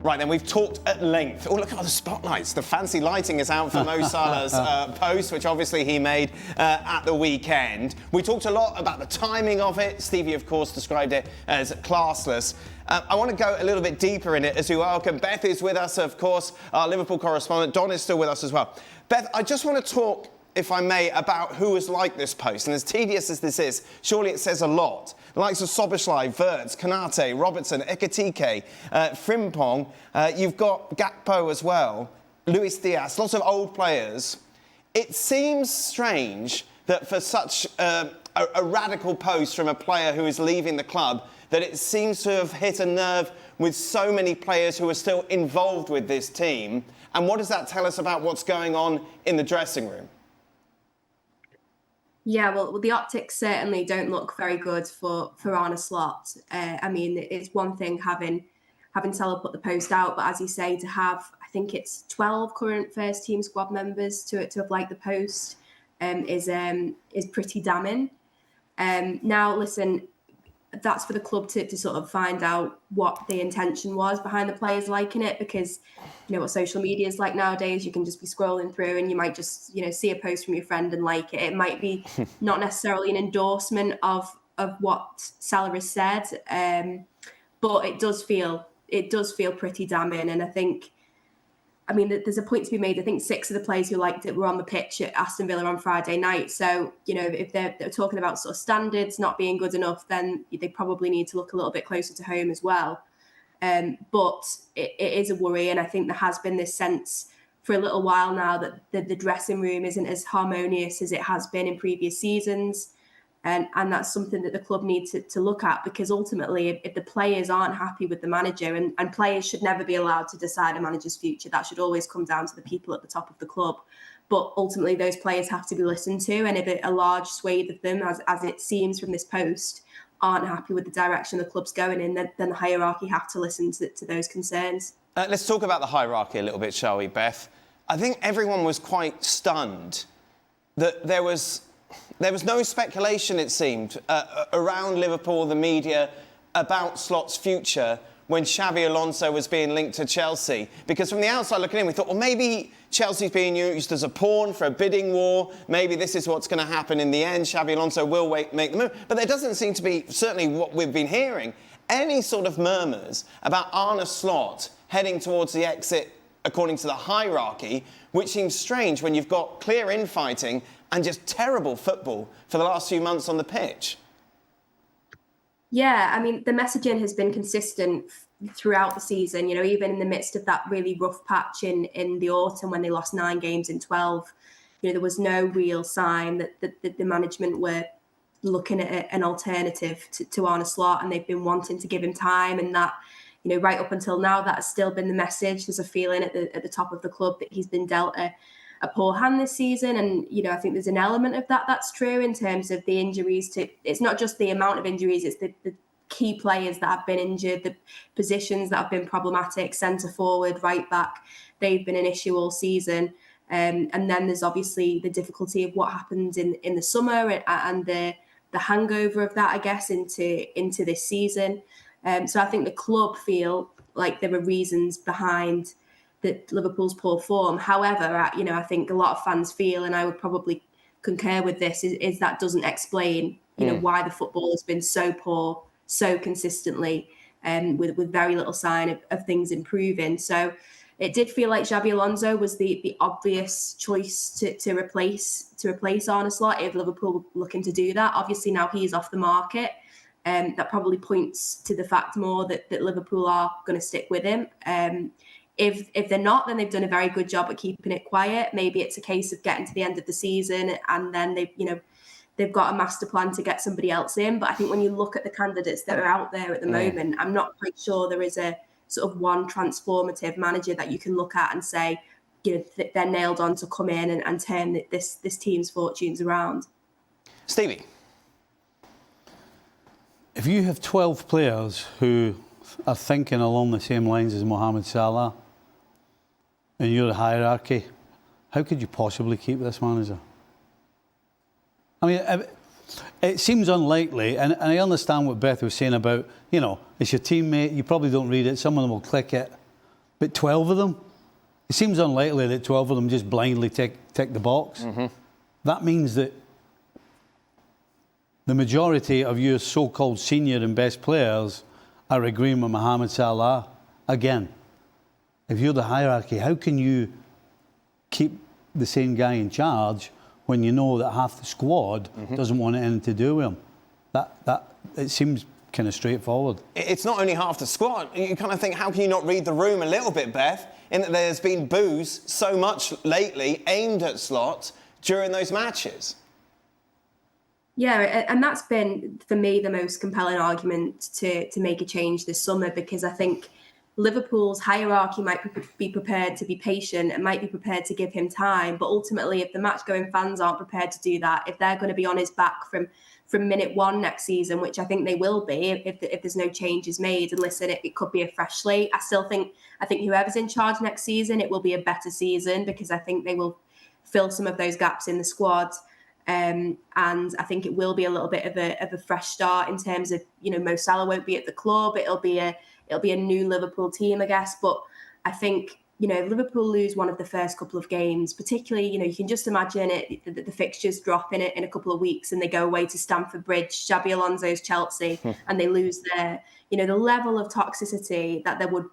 Right, then we've talked at length. Oh, look at all the spotlights. The fancy lighting is out for Mo Salah's post, which obviously he made at the weekend. We talked a lot about the timing of it. Stevie, of course, described it as classless. I want to go a little bit deeper in it as we welcome. Beth is with us, of course, our Liverpool correspondent. Don is still with us as well. Beth, I just want to talk, if I may, about who has liked this post. And as tedious as this is, surely it says a lot. The likes of Soboslai, Wirtz, Konate, Robertson, Ekitike, Frimpong. You've got Gakpo as well, Luis Diaz, lots of old players. It seems strange that for such a radical post from a player who is leaving the club, that it seems to have hit a nerve with so many players who are still involved with this team. And what does that tell us about what's going on in the dressing room? Yeah, well, the optics certainly don't look very good for Arne Slot. I mean, it's one thing having Salah put the post out, but as you say, to have, I think it's 12 current first team squad members to have liked the post is pretty damning. Now, listen, that's for the club to sort of find out what the intention was behind the players liking it, because you know what social media is like nowadays. You can just be scrolling through and you might just, you know, see a post from your friend and like it. It might be not necessarily an endorsement of what Salah has said, but it does feel pretty damning. And I mean, there's a point to be made. I think 6 of the players who liked it were on the pitch at Aston Villa on Friday night. So, you know, if they're talking about sort of standards not being good enough, then they probably need to look a little bit closer to home as well. But it is a worry. And I think there has been this sense for a little while now that the dressing room isn't as harmonious as it has been in previous seasons. And that's something that the club needs to look at, because ultimately, if the players aren't happy with the manager, and players should never be allowed to decide a manager's future, that should always come down to the people at the top of the club. But ultimately, those players have to be listened to. And if a large swathe of them, as it seems from this post, aren't happy with the direction the club's going in, then the hierarchy have to listen to those concerns. Let's talk about the hierarchy a little bit, shall we, Beth? I think everyone was quite stunned that there was no speculation, it seemed, around Liverpool, the media, about Slot's future when Xabi Alonso was being linked to Chelsea. Because from the outside looking in, we thought, well, maybe Chelsea's being used as a pawn for a bidding war. Maybe this is what's going to happen in the end. Xabi Alonso will make the move. But there doesn't seem to be, certainly what we've been hearing, any sort of murmurs about Arne Slot heading towards the exit according to the hierarchy, which seems strange when you've got clear infighting and just terrible football for the last few months on the pitch. Yeah, I mean, the messaging has been consistent throughout the season, you know, even in the midst of that really rough patch in the autumn when they lost 9 games in 12. You know, there was no real sign that the management were looking at an alternative to Arne Slot, and they've been wanting to give him time, and that, you know, right up until now, that has still been the message. There's a feeling at the top of the club that he's been dealt a poor hand this season. And, you know, I think there's an element of that's true in terms of the injuries. It's not just the amount of injuries, it's the key players that have been injured, the positions that have been problematic, centre forward, right back, they've been an issue all season. And then there's obviously the difficulty of what happens in the summer and the hangover of that, I guess, into this season. So I think the club feel like there are reasons behind Liverpool's poor form. However, you know, I think a lot of fans feel, and I would probably concur with this, is that doesn't explain, you know, why the football has been so poor, so consistently, with very little sign of things improving. So it did feel like Xabi Alonso was the obvious choice to replace Arne Slot if Liverpool were looking to do that. Obviously now he's off the market. That probably points to the fact more that Liverpool are going to stick with him. If they're not, then they've done a very good job at keeping it quiet. Maybe it's a case of getting to the end of the season and then they've got a master plan to get somebody else in. But I think when you look at the candidates that are out there at the moment, I'm not quite sure there is a sort of one transformative manager that you can look at and say, you know, they're nailed on to come in and turn this team's fortunes around. Stevie. If you have 12 players who are thinking along the same lines as Mohamed Salah in your hierarchy, how could you possibly keep this manager? I mean, it seems unlikely, and I understand what Beth was saying about, you know, it's your teammate, you probably don't read it, someone will click it. But 12 of them? It seems unlikely that 12 of them just blindly tick the box. Mm-hmm. That means that the majority of your so-called senior and best players are agreeing with Mohamed Salah. Again, if you're the hierarchy, how can you keep the same guy in charge when you know that half the squad doesn't want anything to do with him? That it seems kind of straightforward. It's not only half the squad. You kind of think, how can you not read the room a little bit, Beth, in that there's been boos so much lately aimed at Slot during those matches? Yeah, and that's been, for me, the most compelling argument to make a change this summer, because I think Liverpool's hierarchy might be prepared to be patient and might be prepared to give him time. But ultimately, if the match-going fans aren't prepared to do that, if they're going to be on his back from minute one next season, which I think they will be if there's no changes made, and listen, it could be a fresh slate. I think whoever's in charge next season, it will be a better season, because I think they will fill some of those gaps in the squad. And I think it will be a little bit of a fresh start in terms of, Mo Salah won't be at the club. It'll be a new Liverpool team, I guess. But I think, if Liverpool lose one of the first couple of games, particularly, you can just imagine the fixtures drop in a couple of weeks and they go away to Stamford Bridge, Xabi Alonso's Chelsea, and they lose there. The level of toxicity that there would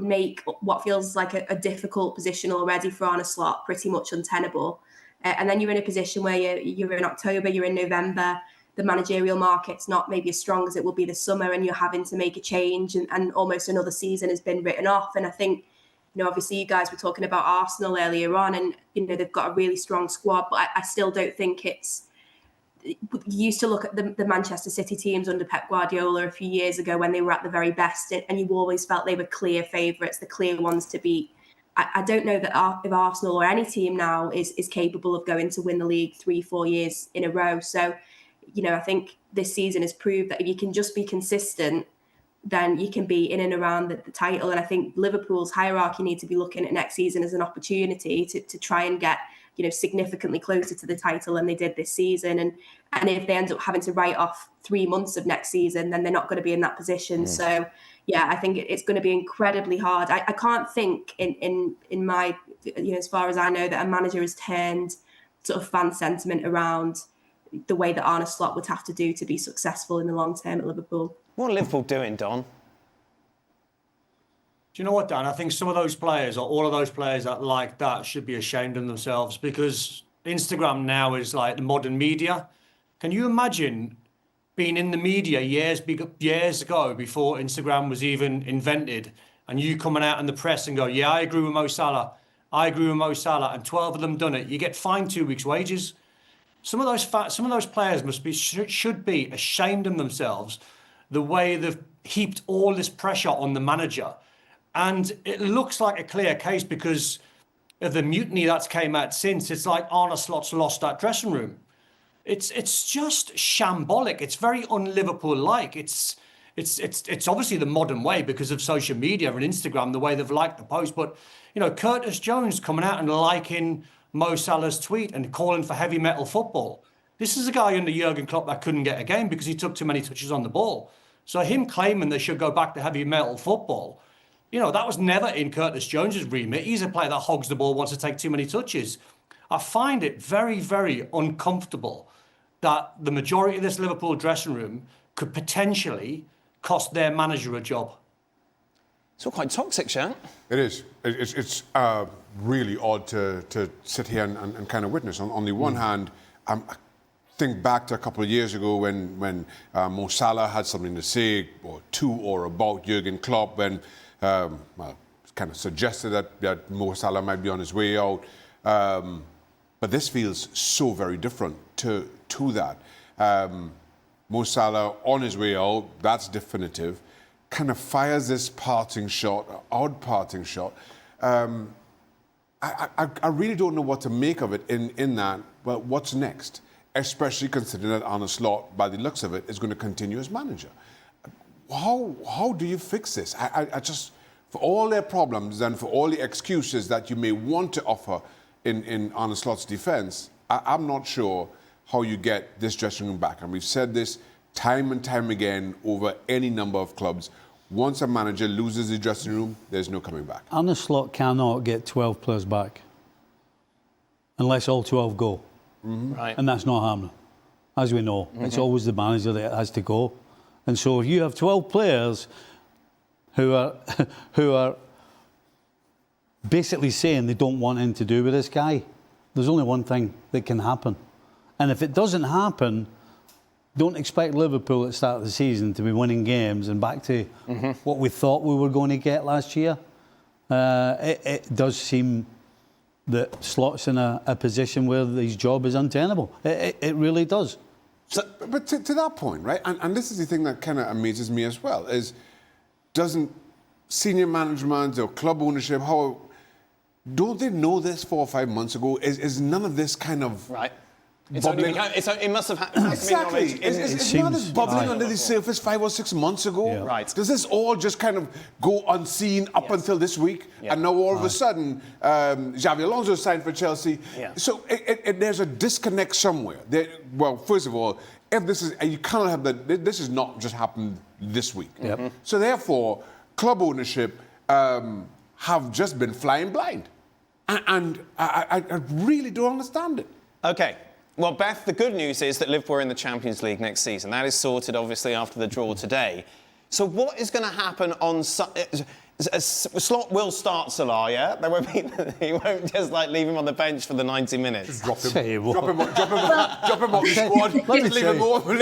make what feels like a difficult position already for Arne Slot pretty much untenable. And then you're in a position where you're in October, you're in November, the managerial market's not maybe as strong as it will be this summer, and you're having to make a change, and almost another season has been written off. And I think, obviously you guys were talking about Arsenal earlier on, and, they've got a really strong squad, but I still don't think it's... You used to look at the Manchester City teams under Pep Guardiola a few years ago when they were at the very best, and you always felt they were clear favourites, the clear ones to beat. I don't know that if Arsenal or any team now is capable of going to win the league 3-4 years in a row. So, I think this season has proved that if you can just be consistent, then you can be in and around the title. And I think Liverpool's hierarchy need to be looking at next season as an opportunity to try and get, significantly closer to the title than they did this season. And if they end up having to write off 3 months of next season, then they're not going to be in that position. So, yeah, I think it's going to be incredibly hard. I can't think in my, as far as I know, that a manager has turned sort of fan sentiment around the way that Arne Slot would have to do to be successful in the long term at Liverpool. What are Liverpool doing, Don? Do you know what, Dan? I think some of those players, or all of those players that like that, should be ashamed of themselves, because Instagram now is like the modern media. Can you imagine being in the media years ago, before Instagram was even invented, and you coming out in the press and go, yeah, I agree with Mo Salah, and 12 of them done it? You get fined 2 weeks' wages. Some of those players should be ashamed of themselves, the way they've heaped all this pressure on the manager. And it looks like a clear case because of the mutiny that's came out since. It's like Arne Slot's lost that dressing room. It's just shambolic. It's very un-Liverpool-like. It's obviously the modern way because of social media and Instagram, the way they've liked the post. But, Curtis Jones coming out and liking Mo Salah's tweet and calling for heavy metal football. This is a guy under Jurgen Klopp that couldn't get a game because he took too many touches on the ball. So him claiming they should go back to heavy metal football, that was never in Curtis Jones's remit. He's a player that hogs the ball, wants to take too many touches. I find it very, very uncomfortable that the majority of this Liverpool dressing room could potentially cost their manager a job. It's all quite toxic, Shan. It is. It's really odd to sit here and kind of witness. On the one hand, I think back to a couple of years ago when Mo Salah had something to say or about Jurgen Klopp, when kind of suggested that Mo Salah might be on his way out. But this feels so very different to that. Mo Salah on his way out, that's definitive. Kind of fires this odd parting shot. I really don't know what to make of it in that. Well, what's next? Especially considering that Arne Slot, by the looks of it, is going to continue as manager. How do you fix this? I just, for all their problems and for all the excuses that you may want to offer in Arne Slot's defence, I'm not sure how you get this dressing room back. And we've said this time and time again over any number of clubs. once a manager loses the dressing room, there's no coming back. Arne Slot cannot get 12 players back unless all 12 go. Right. And that's not happening. As we know, it's always the manager that has to go. And so if you have 12 players who are basically saying they don't want anything to do with this guy, there's only one thing that can happen. And if it doesn't happen, don't expect Liverpool at the start of the season to be winning games and back to what we thought we were going to get last year. It does seem that Slot's in a position where his job is untenable. It really does. So, but to that point, right, and this is the thing that kind of amazes me as well, is doesn't senior management or club ownership, how don't they know this 4 or 5 months ago? Is none of this kind of Right. bubbling? It must have happened. Exactly. It's none of this bubbling under the surface 5 or 6 months ago. Yeah. Right. Does this all just kind of go unseen up until this week? Yeah. And now all of a sudden, Xabi Alonso signed for Chelsea. Yeah. So there's a disconnect somewhere. Well, first of all, if this is, you cannot have that, this has not just happened this week. Yep. So therefore, club ownership have just been flying blind. And I really don't understand it. Okay. Well, Beth, the good news is that Liverpool are in the Champions League next season. That is sorted, obviously, after the draw today. So what is going to happen on... Slot will start Salah, yeah? There won't be, he won't just leave him on the bench for the 90 minutes. Drop him. Tell you what. Drop him off the squad. Let me Just leave tell him you. over.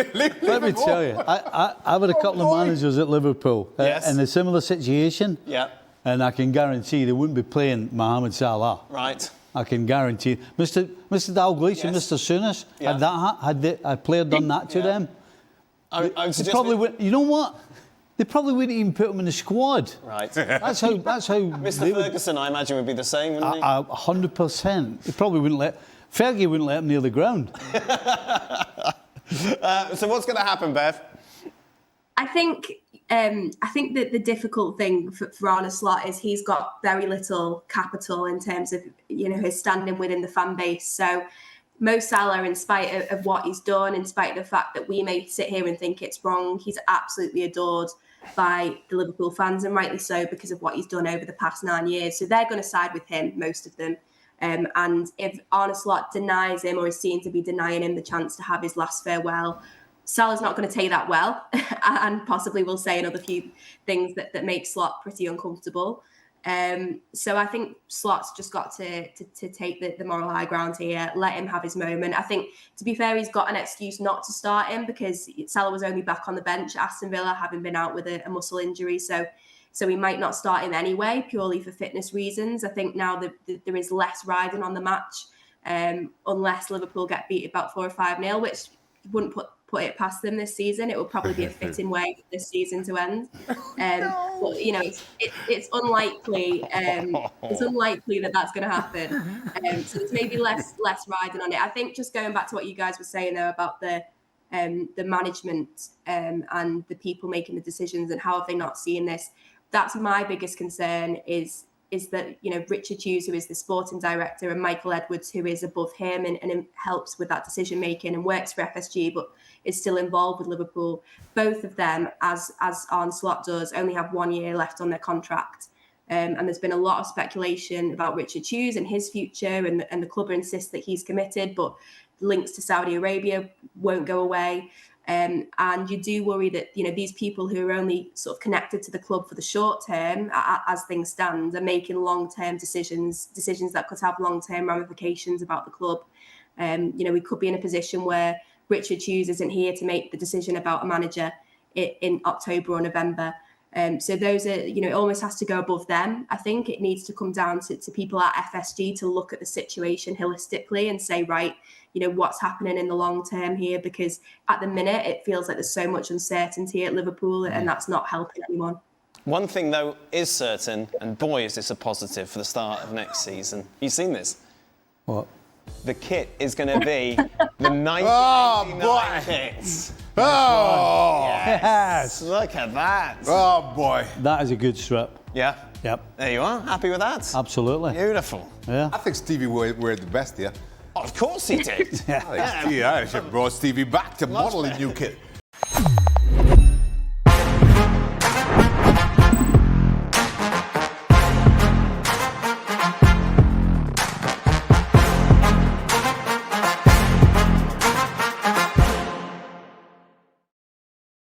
Let me tell you, I've had a couple of managers at Liverpool Yes. in a similar situation. Yeah. And I can guarantee they wouldn't be playing Mohamed Salah. Right. I can guarantee. Mr. Dalglish and Yes. Mr. Souness, Yeah. had a player done that to them, I would they suggest probably would, you know what? They probably wouldn't even put him in the squad. Right. That's how Mr. they would. Ferguson, I imagine, would be the same, wouldn't he? 100%. They probably wouldn't let. Fergie wouldn't let him near the ground. So what's going to happen, Bev? I think that the difficult thing for Arne Slot is he's got very little capital in terms of his standing within the fan base. So Mo Salah, in spite of what he's done, in spite of the fact that we may sit here and think it's wrong, he's absolutely adored by the Liverpool fans, and rightly so, because of what he's done over the past 9 years. So they're going to side with him, most of them. And if Arne Slot denies him or is seen to be denying him the chance to have his last farewell, Salah's not going to take that well, and possibly will say another few things that make Slot pretty uncomfortable. So I think Slot's just got to take the moral high ground here, let him have his moment. I think, to be fair, he's got an excuse not to start him because Salah was only back on the bench at Aston Villa, having been out with a muscle injury. So he might not start him anyway, purely for fitness reasons. I think now that there is less riding on the match, unless Liverpool get beat about 4 or 5-0, which wouldn't put it past them this season. It would probably be a fitting way for this season to end. But it's unlikely. It's unlikely that that's going to happen. So there's maybe less riding on it. I think, just going back to what you guys were saying though about the management and the people making the decisions and how have they not seen this. That's my biggest concern is that, Richard Hughes, who is the sporting director, and Michael Edwards, who is above him and helps with that decision making and works for FSG, but is still involved with Liverpool. Both of them, as Arne Slot does, only have 1 year left on their contract. And there's been a lot of speculation about Richard Hughes and his future, and the club insists that he's committed, but links to Saudi Arabia won't go away. And you do worry that, these people who are only sort of connected to the club for the short term, as things stand, are making long-term decisions that could have long-term ramifications about the club. We could be in a position where Richard Hughes isn't here to make the decision about a manager in October or November. So those are, it almost has to go above them. I think it needs to come down to people at FSG to look at the situation holistically and say, right, what's happening in the long term here? Because at the minute, it feels like there's so much uncertainty at Liverpool, and that's not helping anyone. One thing, though, is certain, and boy, is this a positive for the start of next season. You've seen this? What? The kit is going to be the 1989 kit. Oh! Yes. Look at that. Oh, boy. That is a good strip. Yeah. Yep. There you are. Happy with that? Absolutely. Beautiful. Yeah. I think Stevie were the best here. Oh, of course he did. I should have brought Stevie back to model a new kit.